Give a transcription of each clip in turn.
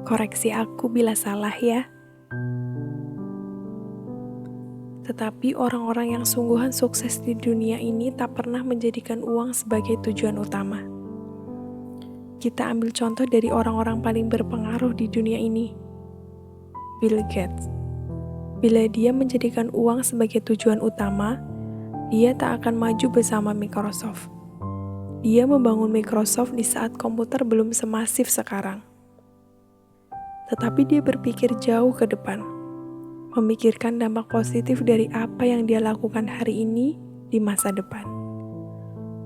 Koreksi aku bila salah ya. Tetapi orang-orang yang sungguhan sukses di dunia ini tak pernah menjadikan uang sebagai tujuan utama. Kita ambil contoh dari orang-orang paling berpengaruh di dunia ini, Bill Gates. Bila dia menjadikan uang sebagai tujuan utama, dia tak akan maju bersama Microsoft. Dia membangun Microsoft di saat komputer belum semasif sekarang. Tetapi dia berpikir jauh ke depan, memikirkan dampak positif dari apa yang dia lakukan hari ini di masa depan.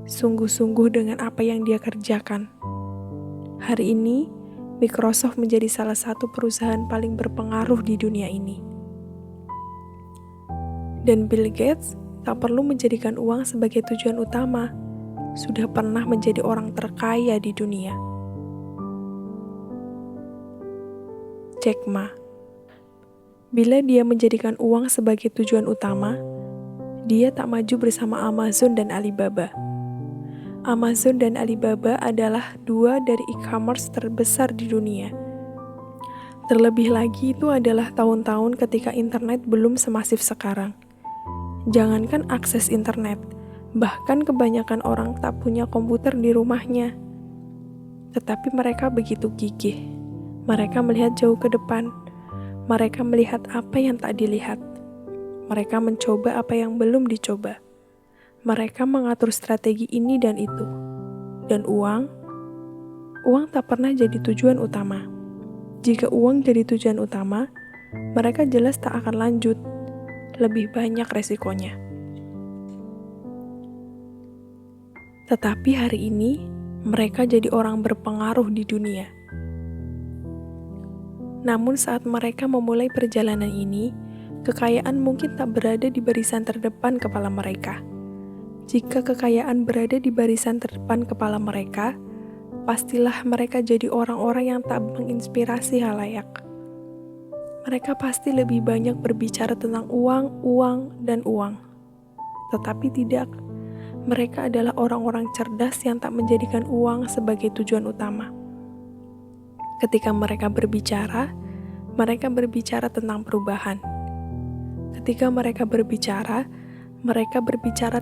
Sungguh-sungguh dengan apa yang dia kerjakan. Hari ini, Microsoft menjadi salah satu perusahaan paling berpengaruh di dunia ini. Dan Bill Gates tak perlu menjadikan uang sebagai tujuan utama, sudah pernah menjadi orang terkaya di dunia. Jack Ma. Bila dia menjadikan uang sebagai tujuan utama, dia tak maju bersama Amazon dan Alibaba. Amazon dan Alibaba adalah dua dari e-commerce terbesar di dunia. Terlebih lagi itu adalah tahun-tahun ketika internet belum semasif sekarang. Jangankan akses internet, bahkan kebanyakan orang tak punya komputer di rumahnya. Tetapi mereka begitu gigih. Mereka melihat jauh ke depan. Mereka melihat apa yang tak dilihat. Mereka mencoba apa yang belum dicoba. Mereka mengatur strategi ini dan itu. Dan uang tak pernah jadi tujuan utama. Jika uang jadi tujuan utama, mereka jelas tak akan lanjut. Lebih banyak resikonya. Tetapi hari ini, mereka jadi orang berpengaruh di dunia. Namun saat mereka memulai perjalanan ini, kekayaan mungkin tak berada di barisan terdepan kepala mereka. Jika kekayaan berada di barisan terdepan kepala mereka, pastilah mereka jadi orang-orang yang tak menginspirasi halayak. Mereka pasti lebih banyak berbicara tentang uang, dan uang. Tetapi tidak, mereka adalah orang-orang cerdas yang tak menjadikan uang sebagai tujuan utama. Ketika mereka berbicara tentang perubahan. Ketika mereka berbicara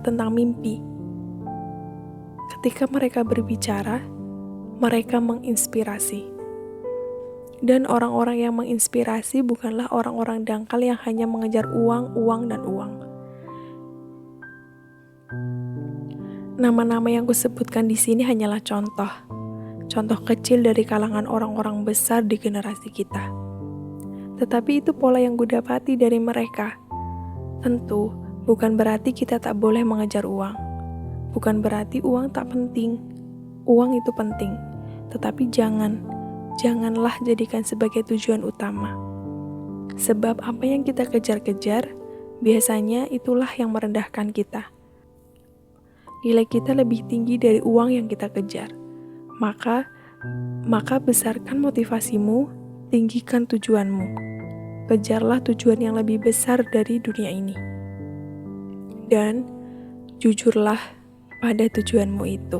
tentang mimpi. Ketika mereka berbicara, mereka menginspirasi. Dan orang-orang yang menginspirasi bukanlah orang-orang dangkal yang hanya mengejar uang, dan uang. Nama-nama yang kusebutkan di sini hanyalah contoh kecil dari kalangan orang-orang besar di generasi kita. Tetapi itu pola yang kudapati dari mereka. Tentu, bukan berarti kita tak boleh mengejar uang. Bukan berarti uang tak penting. Uang itu penting, tetapi janganlah jadikan sebagai tujuan utama. Sebab apa yang kita kejar-kejar, biasanya itulah yang merendahkan kita. Nilai kita lebih tinggi dari uang yang kita kejar. Maka besarkan motivasimu, tinggikan tujuanmu. Kejarlah tujuan yang lebih besar dari dunia ini. Dan jujurlah pada tujuanmu itu.